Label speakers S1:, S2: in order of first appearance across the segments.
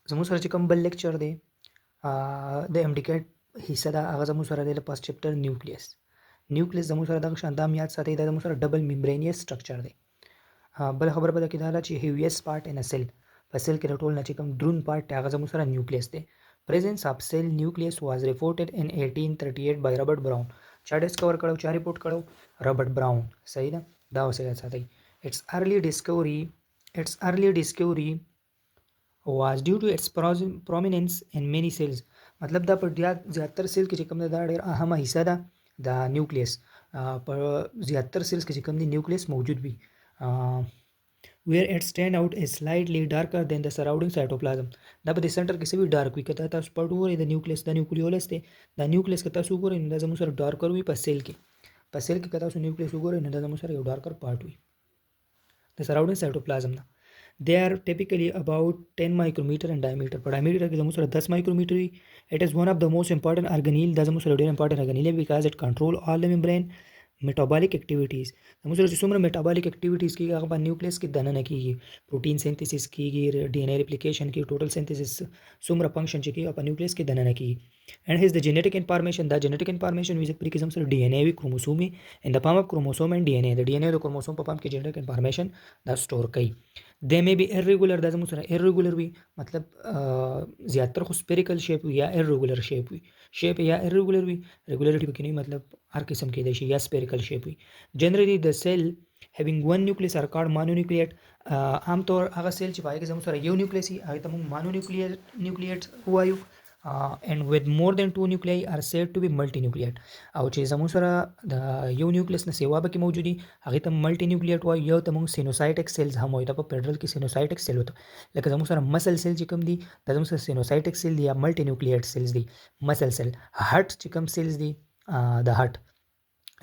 S1: زموږ سره چې کوم بل لیکچر دی د MD حصه ده، هغه زموږ سره دی له فسټ چپټر نیوکلیس زموږ سره دغه شان دا هم یاد ساتئ، دا زموږ سره ډبل ممبرینیس سټرکچر دی. بله خبره به کې دا ده چې هیویست پارټ ان ا سیل، په سیل کې د ټول نه چې کوم دروند پارټ دی هغه زموږ سره نیوکلیس دی. presence of cell nucleus was reported in 1838 by Robert Brown. چا ډسکور کړو، چا ریپورټ کړو؟ رابرټ براون. صحیح ده، دا اوس یاد ساتئ. its early discovery was due to its prominence in many cells. مطلب دا په زیاتر سیل کې چې کوم دا ډېر اهمه حصہ ده د نیوکلیس. په زیاتر سیلز کې چې کوم دی نیوکلیس موجود وي. where it stand out is slightly darker than the surrounding cytoplasm. دا په سنټر کې سوي ډارک وي. کته تاسو پټ وګورئ د نیوکلیس، د نیوکلیولس دی، د نیوکلیس کته تاسو وګورئ نو دا زموږ سره ډارکر وي. په سیل کې کته تاسو نیوکلیس وګورئ نو دا زموږ سره یو ډارکر پارت وي د سراوندینګ سایټوپلازم نه. they are typically about 10 micrometer in diameter. په diameter کې زموږ سره 10 micrometer وي. it is one of the most important organelle. دا زموږ سره ډېر important organelle because it control all the membrane metabolic activities. زموږ سره چې څومره metabolic activities کېږي هغه په نیوکلیس کې دننه کېږي. پروټین سینتھیسس کېږي، DNA replication کې ټوټل سینتھیسس څومره فنکشن چې کېږي په نیوکلیس کې دننه کېږي. and his the genetic information، دا genetic information وي چې زموږ سره DNA وي، کروموسوم وي. in the form of chromosome and DNA، د DNA او کروموسوم په فارم کې genetic information دا سٹور کوي. they may be irregular، دا زموږ سره irregular وي، مطلب زیاتره خو spherical shape وي یا irregular shape وي. shape یا irregular وي، regularity پکې نه، مطلب هر قسم کې دی شي یا spherical shape وي. generally the cell having one nucleus are called mononucleate. عام طور هغه سیل چې پای کې زموږ سره یو نیوکلیس وي هغه ته موږ mononucleate وایو. and with more than 2 nuclei are said to be multinucleate. او چې زموږ سره د یو نیوکلیس نه سیوا به کې موجودي هغه ته ملټي نیوکلیټ وایي. یو ته موږ سینوسایټک سیلز هم وایو. دا په فیډرل کې سینوسایټک سیل وته، لکه زموږ سره مسل سیل چې کوم دي دا زموږ سره سینوسایټک سیل دي یا ملټي نیوکلیټ سیلز دي. مسل سیل، هارت چې کوم سیلز دي د هارت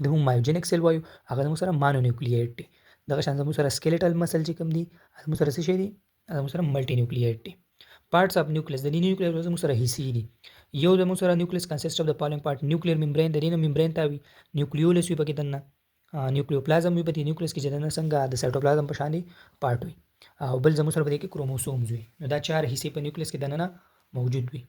S1: د موږ مایوجینیک سیل وایو، هغه زموږ سره مانونیوکلیټ دي. دغه شان زموږ سره سکیلیټل مسل چې کوم دي زموږ سره څه شي دي، زموږ سره ملټي نیوکلیټ دي. parts of nucleus، د نیوکلیس زموږ سره حصې دي. یو زموږ سره نیوکلیس consist of the following part: nuclear membrane، د دې ممبرین ته وي. نیوکلیولس وي پکې دننه، نیوکلیوپلازم وي په دې نیوکلیس کې چې دننه څنګه د سایټوپلازم په شان دي پارت وي. او بل زموږ سره په دې کې کروموسومز وي. نو دا چار حصې په نیوکلیس کې دننه موجود وي.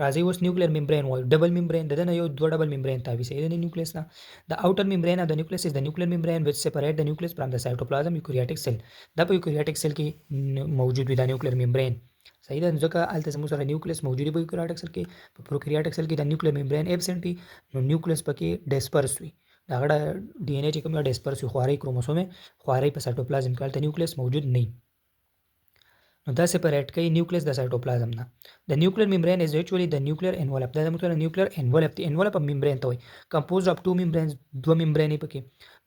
S1: راځي اوس نیوکلیر ممبرین وایو. ډبل ممبرین دنه یو دوه ډبل ممبرین تاوي صحیح د نیوکلیس نه. د اوټر ممبرین اف د نیوکلیس از د نیوکلیر ممبرین which separate the nucleus from the cytoplasm eukaryotic cell. دا په eukaryotic cell کې موجود وي د نیوکلیر ممبرین. صحیح ده، ځکه الته زموږ سره نیوکلیس موجود وي په eukaryotic cell کې. په پروکریاټک سیل کې د نیوکلیر ممبرین ابسنټ وي، نو نیوکلیس پکې ډیسپرس وي. دا غړه DNA چې کوم ډیسپرس وي، خواري کروموسوم خواري په سایټوپلازم کې الته نیوکلیس موجود نه. نو دا سپریټ کوي نیوکلیس د سایټوپلازم نه. د نیوکلیر ممبرین از اکچولی د نیوکلیر انولپ. دا زموږ سره نیوکلیر انولپ دی. انولپ اف ممبرین ته وایي. کمپوزډ اف 2 ممبرینز، دوه ممبرینې پکې.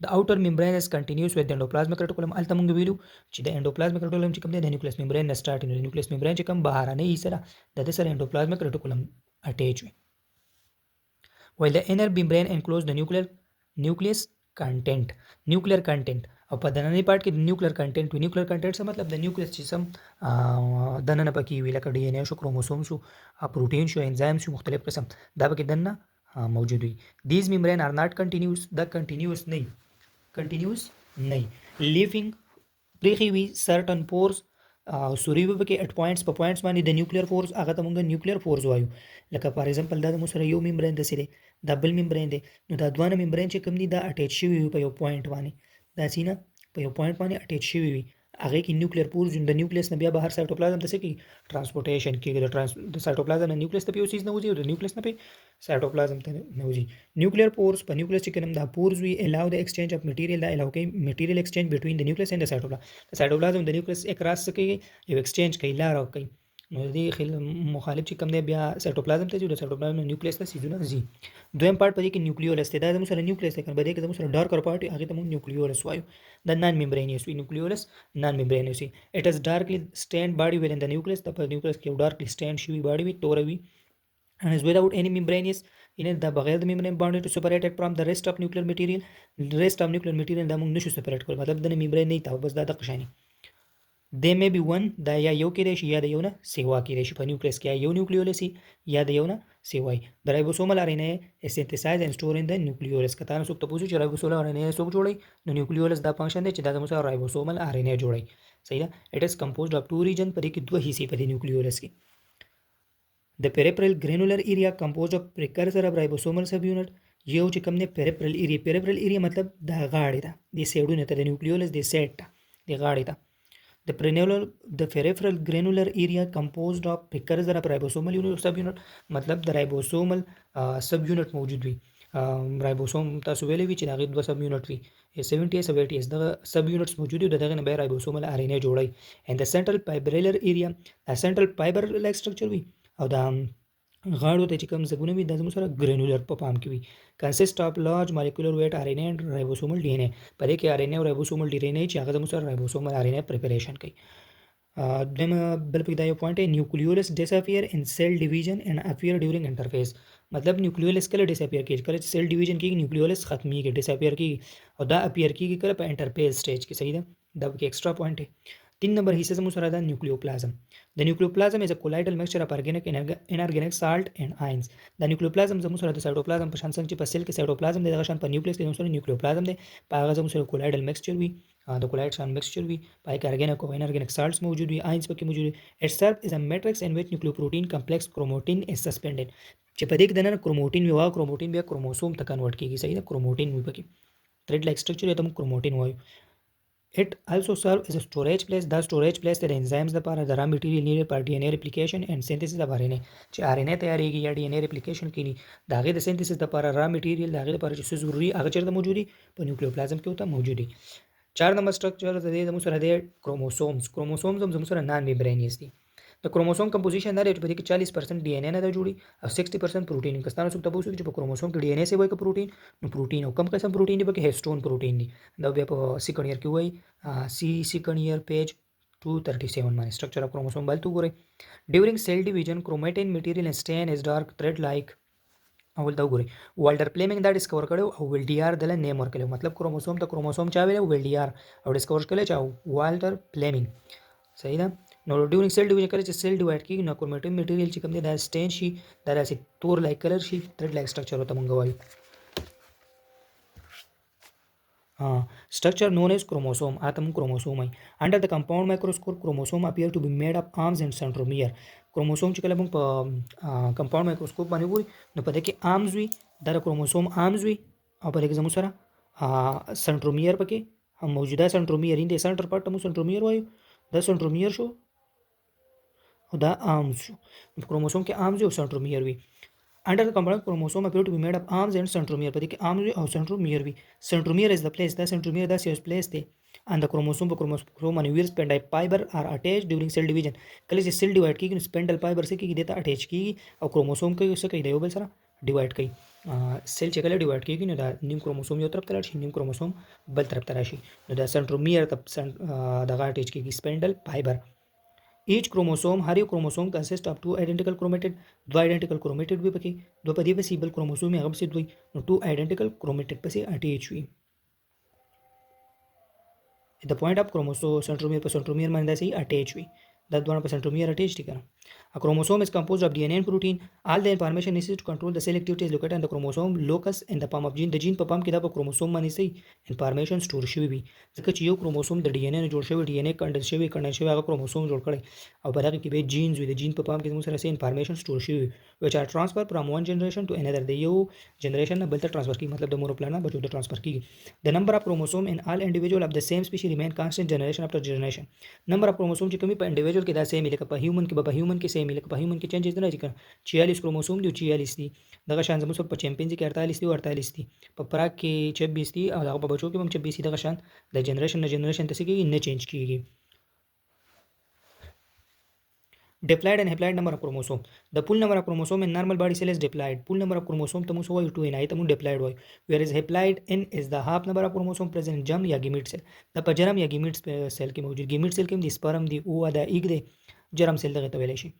S1: د اوټر ممبرین از کنټینیوس وذ د انډوپلازمیک ریټیکولم. الته موږ ویلو چې د انډوپلازمیک ریټیکولم چې کوم دی د نیوکلیس ممبرین نه سٹارټ دی. د نیوکلیس ممبرین چې کوم بهرانه حصہ ده د سره انډوپلازمیک ریټیکولم اٹیچ وي. while the inner membrane enclose the nucleus content. nuclear content او په دننۍ پارت کې د نیوکلیر کنټینټ وي. نیوکلیر کنټینټ څه مطلب؟ د نیوکلیس چې سم دننه پکې وي، لکه DNA شو، کروموسوم شو، پروټین شو، انزایم شو، مختلف قسم دا پکې دننه موجود وي. these membrane are not continuous. دا کنټینیوس نه لیفینګ پریخي وي certain pores سوري وي پکې at points په پوینټس باندې د نیوکلیر فورس هغه ته موږ نیوکلیر فورس وایو. لکه فار ایگزامپل دا موږ سره یو ممبرین د سره دا بل ممبرین دی، نو دا دوه ممبرین چې کوم دي دا اٹیچ شوی وي په یو پوینټ باندې. دا سینا په یو پوینټ باندې اٹیچ شوی وي، هغه کې نیوکلیر پورز د نیوکلیس نه بیا بهر سایټوپلازم ته څه کوي؟ ټرانسپورټیشن کېږي. د سایټوپلازم نه نیوکلیس ته پیوسیز نه وځي او د نیوکلیس نه په سایټوپلازم ته نه وځي. نیوکلیر پورز په نیوکلیس کې کوم دا پورز وي الاو د ایکسچینج اف میټیریال، دا الاو کوي میټیریال ایکسچینج بټوین د نیوکلیس اند د سایټوپلازم د نیوکلیس اکراس څه کوي؟ یو ایکسچینج کوي، لار کوي. نو دې مخالف چې کوم دی بیا سایټوپلازم ته ځي، د سایټوپلازم نه نیوکلیس ته سیزونه ځي. دویم پارت په دې کې نیوکلیولس دی. دا زموږ سره نیوکلیس دی، کنه په دې کې زموږ سره ډارکر پارت هغه ته موږ نیوکلیولس وایو. د نان ممبرینیس وي نیوکلیولس، نان ممبرینیس وي. اټ از ډارکلی سټینډ باډي ود ان د نیوکلیس. ته په نیوکلیس کې ډارکلی سټینډ شوی باډي وي، تور وي. and is without any membranes in it. دا بغیر د ممبرین باونډري ټو سپریټ اټ فرام د ریسټ اف نیوکلیر میټیریال. ریسټ اف نیوکلیر میټیریال دا موږ نشو سپریټ کول، مطلب د ممبرین نه تا بس دا د قشانی. they may be one، دا یا یو کې دی شي یا د یو نه سیوا کې دی شي. په نیوکلیس کې یو نیوکلیولس یا د یو نه سیوای. د رایبوسومل RNA is synthesized and stored in the nucleolus. کته نو څوک ته پوښتنه چې رایبوسومل RNA څوک جوړي؟ نو نیوکلیولس دا فنکشن دی چې دا زموږ رایبوسومل RNA جوړي. صحیح ده. it is composed of two region، په دې کې دوه حصے په دې نیوکلیولس کې. د پیریپرل ګرینولر ایریا کمپوزډ اف پریکرسر اف رایبوسومل سب یونټ یو چې کوم دی پیریپرل ایریا مطلب د غاړې ده د سیډونه ته د نیوکلیولس د سیټ ته د غاړې ته د peripheral granular area composed of precursor of ribosomal sub unit مطلب د رایبوسومل سب یونټ موجود وي رایبوسوم تاسو ویلې وي چې د هغې دوه سب یونټ وي 70 70 دغه سب یونټس موجود وي د دغه نه بیا رایبوسومل آر ان اے جوړوي and the central fibrillary area central fiber like structure وي او د غاړو ته چې کوم ځګونه وي دا زموږ سره ګرینولر په پام کې وي کنسیسټ اف لارج مالیکولر ویټ آر ان اے اینډ رایبوسومل ډي ان اے په دې کې آر ان اے او رایبوسومل ډي ان اے چې هغه زموږ سره رایبوسومل آر ان اے پریپریشن کوي دویم بل پکې دا یو پوینټ دی نیوکلیولس ډیساپیر ان سیل ډیویژن اینڈ اپیر ډیورینګ انټرفیس مطلب نیوکلیولس کله ډیساپیر کیږي کله چې سیل ډیویژن کیږي نیوکلیولس ختميږي ډیساپیر کیږي او دا اپیر کیږي کله په انټرفیس سټیج کې صحیح ده دا پکې ایکسترا پوینټ دی 3 نمبر حصہ زموږ سره دا نیوکلیوپلازم د نیوکلیوپلازم از ا کولاइडल میکسچر اف ارګینیک انارګینیک سالت اینڈ آینز د نیوکلیوپلازم زموږ سره د سایټوپلازم په شان څنګه چې په سیل کې سایټوپلازم دی دغه شان په نیوکلیس کې زموږ سره نیوکلیوپلازم دی په هغه زموږ سره کولاइडल میکسچر وي د کولاइड شان میکسچر وي پای کې ارګینیک او انارګینیک سالټس موجود وي آینز پکې موجود وي اټ سرف از ا میټرکس ان وچ نیوکلیوپروټین کمپلیکس کروموټین از سسپینډډ چې په دې کې دنه کروموټین وي وا کروموټین بیا کروموسوم ته کنورټ کیږي صحیح ده کروموټین وي پکې تھریډ لایک سټرکچر یا تم کروموټین وایو It also serves as a storage place. The storage place the enzymes لپاره د را میټیریل needed for DNA replication and synthesis of RNA چې RNA تیاریږي یا DNA replication کینی د هغې د synthesis لپاره را میټیریل د هغې لپاره چې څه ضروري هغه چېرته موجودي په نیوکلیوپلازم کې ورته موجودي 4 نمبر سټرکچر د دې زموږ سره دی کروموسومز هم زموږ سره نان میمبرینیس دي د کروموسوم کمپوزیشن دا دی چې په دې کې 40% ډي ان اے نه ده جوړي او 60% پروټین که ستاسو څوک تاسو چې په کروموسوم کې ډي ان اے سي وایي که پروټین نو پروټین او کم قسم پروټین دی پکې هیسټون پروټین دی دا بیا په سیکنډ ایئر کې وایي سیکنډ ایئر پیج 237 باندې سټرکچر اف کروموسوم بل تو ګورئ ډیورینګ سیل ډیویژن کروماټین میټیریل اینڈ سټین از ډارک تھریډ لایک اول دا وګورئ والډر پلیمنګ دا ډیسکور کړو او ویل ډي آر دله نیم ورکړو مطلب کروموسوم ته کروموسوم چا ویل ویل ډي آر او ډیسکور کړل چا والډر پلیمنګ صحیح ده نو ډیورینګ سیل ډیویژن کله چې سیل ډیوایډ کیږي نو کروماټین میټیریل چې کوم دی دا سټین شي دا داسې تور لایک کلر شي تھریډ لایک سټرکچر ورته مونږ وایو structure known as chromosome atom chromosome under the compound microscope chromosome appear to be made of arms and centromere chromosome چې کله موږ په compound microscope باندې ګوري نو په دې کې arms وي دا chromosome arms وي او په دې کې زموږ سره centromere پکې هم موجوده centromere in the center part موږ centromere وایو دا centromere شو او دا arms شو chromosome کې arms او centromere وي Under the compound chromosome appear to be made of arms and centromere. په دې کې arms وي او centromere وي. Centromere is the place. دا centromere دا یو place دی. And the chromosome په chromosome باندې wheel spindle fiber are attached during cell division. کله چې cell divide کېږي نو spindle fiber څه کېږي دته attach کېږي او chromosome کوي څه کوي د یو بل سره divide کوي. cell چې کله divide کېږي نو دا نیم chromosome یو طرف ته لاړ شي نیم chromosome بل طرف ته راشي. نو دا centromere ته دغه attach کېږي spindle fiber. Each chromosome هر یو chromosome consists of two identical chromatid دو identical chromatid وي پکې دو په دې پسې بل chromosome هغه پسې دوی نو two identical chromatid پسې attach وي the point of chromosome centromere په centromere باندې داسې attach وي دا دوه په centromere attach دي کنه A chromosome is composed of DNA and protein. All the information necessary to control the cell activity is located on the chromosome locus in the palm of gene. د جین په پام کې دا په کروموسوم باندې سي انفارمیشن سٹور شوی وي ځکه چې یو کروموسوم د ډي ان اے نه جوړ شوی ډي ان اے کنډنس شوی هغه کروموسوم جوړ کړي او په دغه کې به جینز وي د جین په پام کې موږ سره سي انفارمیشن سٹور شوی which are transferred from one generation to another د یو جنریشن نه بل ته ټرانسفر کیږي مطلب د مور پلان نه بچو ته ټرانسفر کیږي the number of chromosome in all individual of the same species remain constant generation after generation number of chromosome چې کومي په انډیویډوال کې دا سیم لکه په هیومن کې په هیومن کې سیم لکه په هیومن کې چینجز نه راځي 46 کروموسوم دی 46 دي دغه شان زموږ په چمپینزي کې 48 دي او 48 دي په پراګ کې 26 دي او دغه په بچو کې هم 26 دي دغه شان د جنریشن نه جنریشن ته کېږي نه چینج کېږي diploid and haploid number of chromosome the full number of chromosome in normal body cell is diploid full number of chromosome ته موږ وایو 2n آی ته موږ diploid وایو whereas haploid n is the half number of chromosome present in germ یا gamete cell د په جرم یا gamete cell کې موجود gamete cell کې هم د sperm دی او د ایګ دی جرم سیل دغه ته ویل شي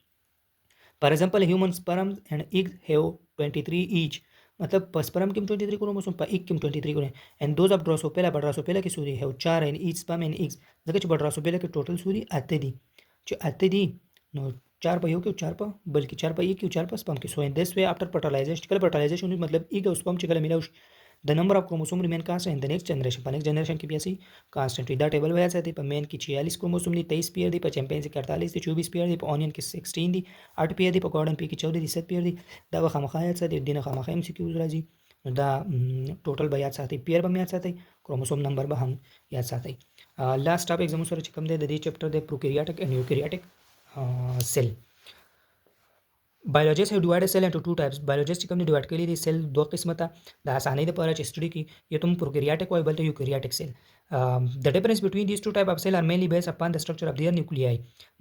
S1: For example, human sperm and eggs have 23 each. मतलब पर sperm کې 23 क्रोमोसोम په egg کې 23 کونه and those of Drosophila but Drosophila کې سوري have 4 and each sperm and eggs ځکه چې په Drosophila کې ټوټل سوري اته دي چې اته دي نو 4 په یو کې 4 په بلکې 4 په egg کې 4 په sperm کې so in this way after fertilization کله fertilization مطلب egg او sperm چې کله ملاوي د نمبر اف کروموسوم ریمین کانسټنټ ان د نیکسټ جنریشن په نیکسټ جنریشن کې بیا سي کانسټنټ دا ټیبل ویا ساتي په مین کې 46 کروموسوم دي 23 پیر دي په چمپینزي کې 48 دي 24 پیر دي په اونین کې 16 دي 8 پیر دي په کارډن پی کې 14 دي 7 پیر دي دا به خامخا یاد ساتي دینه خامخا ام سی کیوز راځي نو دا ټوټل به یاد ساتي پیر به یاد ساتي کروموسوم نمبر به هم یاد ساتي لاست ټاپک زموږ سره چې کوم دی د دې چپټر د پروکریاټک اینڈ یوکریاټک سیل Biologists have divided cell into two types. Biologists کوم ډیوایډ کړي دي سیل دوه قسمه ته د اسانۍ لپاره چې سټډي کې یو تم پروکریاټک وای بل ته یوکریاټک سیل. The difference between these two types of cell are mainly based upon the structure of their nuclei.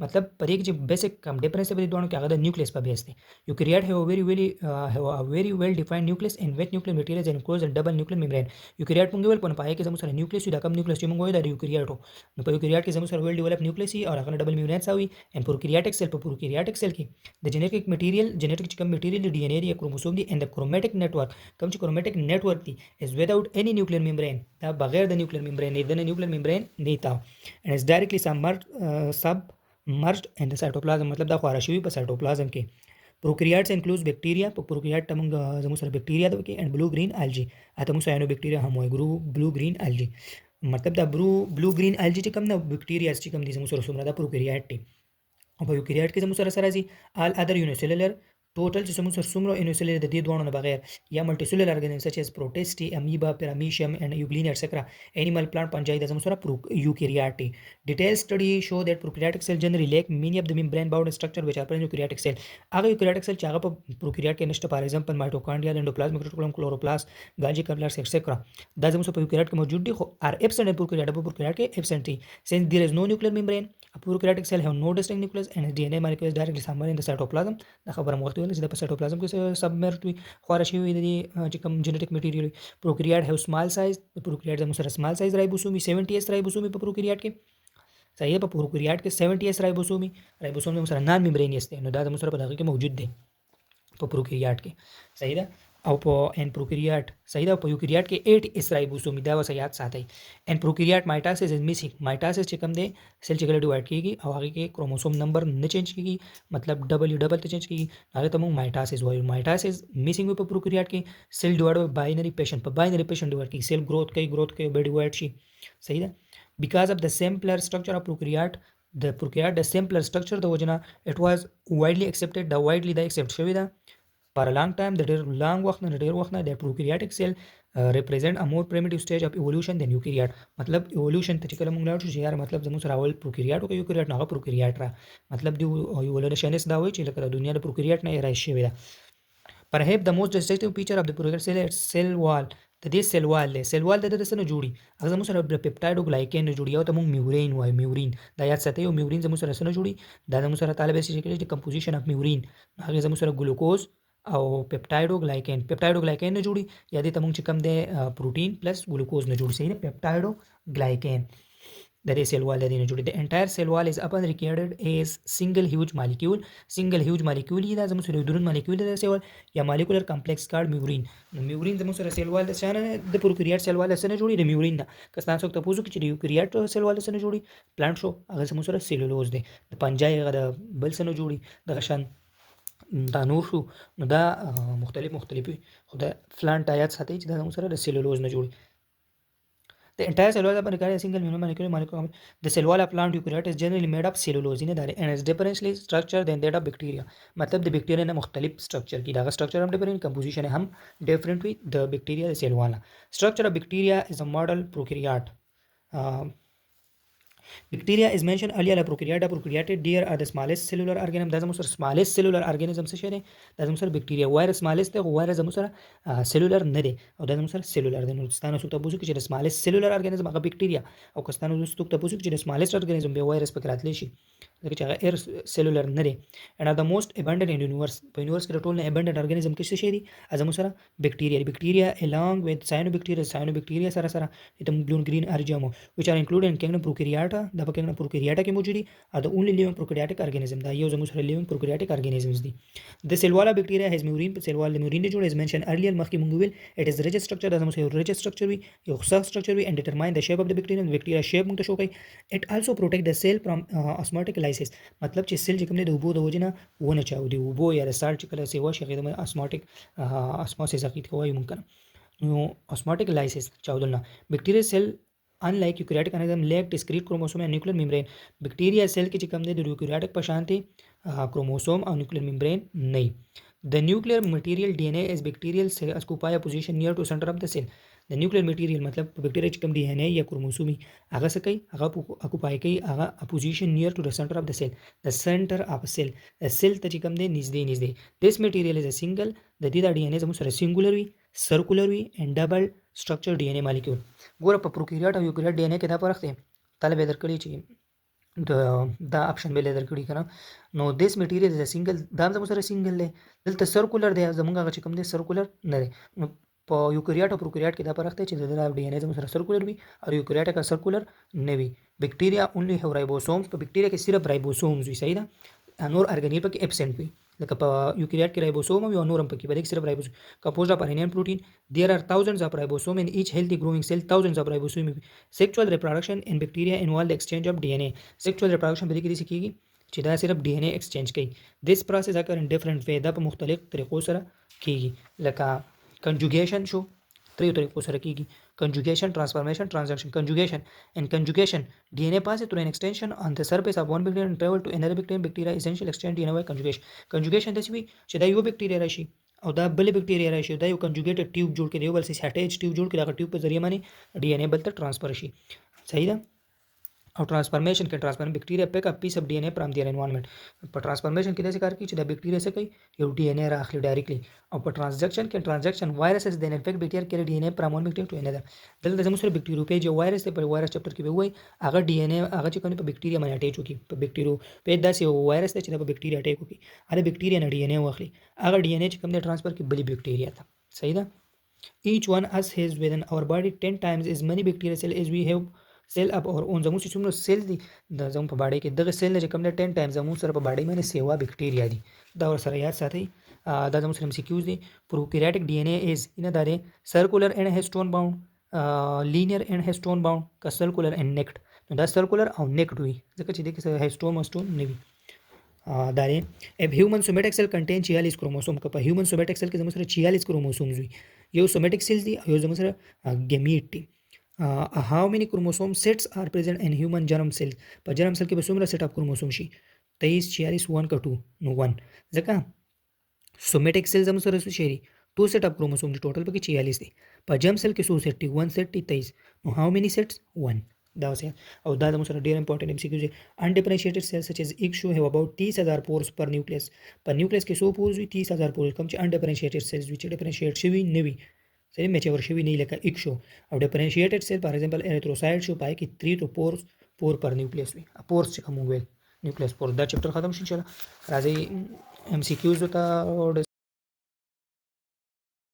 S1: مطلب په دې کې چې بیسیک کم ډیفرنس په دې دوه کې هغه د نیوکلیس په بیس دی. یوکریاټ have a very well defined nucleus and with nuclear material is enclosed in double nuclear membrane. یوکریاټ موږ ویل په پای کې زموږ سره نیوکلیس دا کم نیوکلیس چې موږ وایو د یوکریاټو نو په یوکریاټ کې زموږ سره ویل ډیولپ نیوکلیس او هغه ډبل میمبرین سوي ان پروکریاټک سیل په پروکریاټک سیل کې د جنیټیک میټیریل material the DNA या chromosome दी and the chromatic network कम जो chromatic network थी is without any nuclear membrane था बगैर the nuclear membrane इधर nuclear membrane नहीं था and is directly submerged in the cytoplasm मतलब दा ख्वारशवी पर cytoplasm के prokaryotes includes bacteria prokaryote Tamang जमु सर बैक्टीरिया तो के and blue green algae आतमु cyanobacteria हम होय blue green algae मतलब दा blue green algae چې कम ना बैक्टीरिया چې कम दि जमु सर सुमरा दा prokaryote T او په یوکریاټ کې زموږ سره سره راځي all other unicellular ټوټل چې زموږ سره څومره یونیسلر د دې دوه نه بغیر یا ملټي سیلولر ارګانیزم سچ از پروټیسټي امیبا پیرامیشیم اینڈ یوگلین ایٹسیټرا انیمل پلانٹ پنجای د زموږ سره یوکریاټي ډیټیل سټڈی شو دیٹ پروکریاټک سیل جنرally lack many of the membrane bound structure which are present in eukaryotic cell هغه یوکریاټک سیل چې هغه په پروکریاټ کې نشته فار ایگزامپل مایټوکانډریا اندوپلازمیک ریټیکولم کلوروپلاست گالجی کپلرز ایٹسیټرا دا زموږ په یوکریاټ کې موجود دي خو ار ابسنٹ ان پروکریاټ کې ابسنٹ دي since there is no nuclear membrane a prokaryotic cell have no distinct nucleus and DNA molecule is directly submerged in the cytoplasm دا خبره مو وخت ویل چې د cytoplasm کې سبمرج وي خورا شي وي د چې کوم جنیټیک میټیریال پروکریاټ هاو سمال سایز پروکریاټ زموږ سره سمال سایز رایبوسومي 70s رایبوسومي په پروکریاټ کې صحیح په پروکریاټ کې 70s رایبوسوم زموږ سره نان میمبرینیس دی نو دا زموږ سره په دغه کې موجود دی په پروکریاټ کې صحیح ده او په ان پروکریاټ صحیح ده په یوکریاټ کې 8 اس رایبوسوم دا وسه یاد ساتي ان پروکریاټ مایټاسس از میسینګ مایټاسس چې کوم دی سیل چې کله ډیوایډ کیږي او هغه کې کروموسوم نمبر نه چینج کیږي مطلب ډبل ته چینج کیږي هغه ته موږ مایټاسس وایو مایټاسس میسینګ په پروکریاټ کې سیل ډیوایډ باینری پیشن په باینری پیشن ډیوایډ کیږي سیل گروث کوي به ډیوایډ شي صحیح ده because of the simpler structure of the simpler structure the وجنه it was widely accepted the widely accept شوی ده for a long time the long وخت نه the prokaryotic cell represent a more primitive stage of evolution than eukaryote मतलब evolution ته چې کله موږ لاړ شو یار مطلب زموږ سره اول پروکریاټ او یوکریاټ نه پروکریاټ را مطلب دی evolutionist دا وایي چې لکه دنیا د پروکریاټ نه راځي شوی ده perhaps the most distinctive feature of the prokaryotic cell is cell wall د دې سیل وال د سره جوړي هغه زموږ سره پپټاید او ګلایکین نه جوړي او ته موږ میورین وایو میورین دا یاد ساتئ او میورین زموږ سره سره جوړي دا زموږ سره طالب شي چې کمپوزیشن اف میورین هغه زموږ سره ګلوکوز او پپټاید او ګلایکین نه جوړي یا دې ته موږ چې کم دی پروتین پلس ګلوکوز نه جوړي صحیح ده پپټاید او ګلایکین د دې سیل وال د دې نه جوړي د انټایر سیل وال از اپن ریکارډډ ایز سنگل هیوج مالیکول دا زموږ سره درون مالیکول د سیل یا مالیکولر کمپلیکس کارډ میورین نو میورین زموږ سره سیل وال د شان د پروکریاټ سیل وال سره جوړي د میورین نه که تاسو ته پوښتنه چې د یوکریاټ سیل وال سره جوړي پلانټ شو هغه زموږ سره سیلولوز دی د پنجای هغه د بل سره جوړي د غشن دا نور شو نو دا مختلف خو د پلانټ آیات ساتي چې دا زموږ سره د سیلولوز نه جوړي The entire cell wall is a single molecule. The cell wall of plant eukaryote is generally made of cellulose and is differently structured than that of bacteria. मतलब the bacteria ने मुख्तलिफ structure की दागा structure हम different composition है हम different with the bacteria the cell wall. Structure of bacteria is a model prokaryote. Bacteria is mentioned earlier like prokaryote there are the smallest cellular organism دا زموږ سره smallest cellular organism څه شي دی دا زموږ سره bacteria وایرس smallest دی وایرس زموږ سره cellular نه دی او دا زموږ سره cellular دی نو ستانه څوک ته پوښتنه چې د smallest cellular organism هغه bacteria او کستانه څوک ته پوښتنه چې د smallest organism به وایرس پکې راتلی شي ځکه چې هغه air cellular نه دی and are the most abundant in universe په universe کې ټول نه abundant organism کې څه شي دي زموږ سره bacteria along with cyanobacteria سره د blue green argyrum which are included in kingdom prokaryota د کینګډم پروکریاټا کې موجود دي ا د اونلی لیوینګ پروکریاټک ارګانیزم دا یو زموږ سره لیوینګ پروکریاټک ارګانیزمز دي د سیل والا بکټیریا هیز میورین په سیل والا میورین جوړ از منشن ارلیئر مخکې مونږ ویل اټ از ریج سټرکچر د زموږ سره ریج سټرکچر وي یو خاص سټرکچر وي اند ډیټرماین د شیپ اف د بکټیریا شیپ مونږ ته شو کوي اټ السو پروټیکټ د سیل فرام اسموټیک لایسیس مطلب چې سیل چې کوم د اوبو د وجنه ونه چاو دی اوبو یا د سال چې کله سیوا شي غیر اسموټیک اسموسیس اخیت کوي ممکن نو osmotic lysis 14 bacterial cell unlike eukaryotic organism lack discrete chromosome and nuclear membrane bacteria cell کې چې کوم دی د eukaryotic په شان دي chromosome او nuclear membrane نه the nuclear material DNA is bacterial cell occupy a position near to center of the cell د نیوکلیر میټیریل مطلب په بکټیریا چې کوم دی ان یا کروموسومي هغه څه کوي هغه اکوپای کوي هغه اپوزیشن نیر ټو د سنټر اف د سیل د سنټر اف سیل د سیل ته چې کوم دی نږدې دیس میټیریل از ا سنگل د دې د ډي ان ای زموږ سره سنگولر وي سرکولر وي اینڈ ډبل سټرکچر ډي ان ای مالیکول ګوره په پروکاریوت او یوکاریوت ډي ان ای کې دا فرق دی طالب درکړي چې دا اپشن به لیدر کړی کنه نو دیس میټیریل از سنگل دا زموږ سره سنگل دی دلته سرکولر دی زموږ هغه چې کوم دی سرکولر نه دی نو په یوکاریوت او پروکاریوت کې دا فرق دی چې د ډي ان ای زموږ سره سرکولر وي او یوکاریوت کې سرکولر نه وي بکټیریا اونلی هاو رایبوسومز په بکټیریا کې صرف رایبوسومز وي صحیح ده نور ارګانیل پکې ابسنٹ وي لکه په یوکاریوت کې رایبوسوم او نورم پکې بلکې صرف رایبوسوم composed of RNA and protein there are thousands of ribosome in each healthy growing cell thousands of ribosome sexual reproduction in bacteria involve the exchange of DNA sexual reproduction په دې کې کیږي چې دا صرف DNA exchange کوي this process occur in different way دا په مختلف طریقو سره کیږي لکه conjugation شو تریو طریقو سره کیږي conjugation transformation transaction conjugation in conjugation DNA passes through an extension on the surface of one bacteria and travel to another bacteria essential exchange DNA by conjugation داسې وي چې دا یو بکټیریا راشي او دا بل بکټیریا راشي دا یو کنجوګیټډ ټیوب جوړ کړي یو بل سي اٹیچ ټیوب جوړ کړي دا ټیوب په ذریعہ باندې ډي ان ای بل ته ټرانسفر شي صحیح ده او ټرانسفورمیشن کې ټرانسفورم بکټیریا پیک اپ پیس اف ډي ان ای فرام دیئر انوایرنمنت په ټرانسفورمیشن کې داسې کار کوي چې دا بکټیریا څه کوي یو ډي ان ای راخلي ډایرکټلی او په ټرانزیکشن وایرسز دین انفیکټ بکټیریا کې ډي ان ای فرام ون بکټیریا ټو انذر دلته زموږ سره بکټیریو پیج یو وایرس ته په وایرس چپټر کې به وای هغه ډي ان ای هغه چې کوي په بکټیریا باندې اٹیچ وکي په بکټیریو پیج داسې یو وایرس ته چې په بکټیریا اٹیک وکي هغه بکټیریا نه ډي ان ای واخلي هغه ډي ان ای چې کوم دی ټرانسفر کې بلی بکټیریا ته صحیح ده each one us has within our body 10 times as many bacterial cell as we have سیل اپ اور اون زموږ چې څومره سیل دي د زموږ په باډي کې دغه سیل نه چې کوم دی 10 ټایم زموږ سره په باډي باندې سیوا بکټیریا دي دا ور سره یاد ساتئ دا زموږ سره MCQs دي پروکاریوټک ډي ان ای از ان دا دی سرکولر اینڈ هیسټون باوند لینیر اینڈ هیسټون باوند کا سرکولر اینڈ نیکټ نو دا سرکولر او نیکټ وي ځکه چې دغه هیسټون مستون نه وي دا دی اب هیومن سومېټیک سیل کنټین 46 کروموسوم که په هیومن سومېټیک سیل کې زموږ سره 46 کروموسومز وي یو سومېټیک سیل دی یو زموږ سره ګیمیټ دی how many chromosome sets are present in human germ cell په germ cell کې به څومره سیټ اپ کروموسوم شي 23 46 1 کا 2 نو 1 ځکه سومېټیک سیل زموږ سره څه شي 2 سیټ اپ کروموسوم دي ټوټل پکې 46 دي په germ cell کې څو سیټ دي 1 سیټ دي 23 نو how many sets 1 دا اوسه او دا زموږ سره ډیر امپورټنت MCQ دي undifferentiated cells such as egg show have about 30000 pores per nucleus په نیوکلیس کې 100 pores وي 30000 pores کوم چې undifferentiated cells وي چې ډیفرنشیټ شوي نه وي صحیح میچور شوي نه لکه ایک شو او ډیفرنشیټډ سیل فار ایگزامپل اریتھروسایټ شو پای کې 3 to 4 پر نیوکلیس وي پورس چې کوم ویل نیوکلیس پور دا چپټر ختم شي ان شاء الله راځي MCQs ته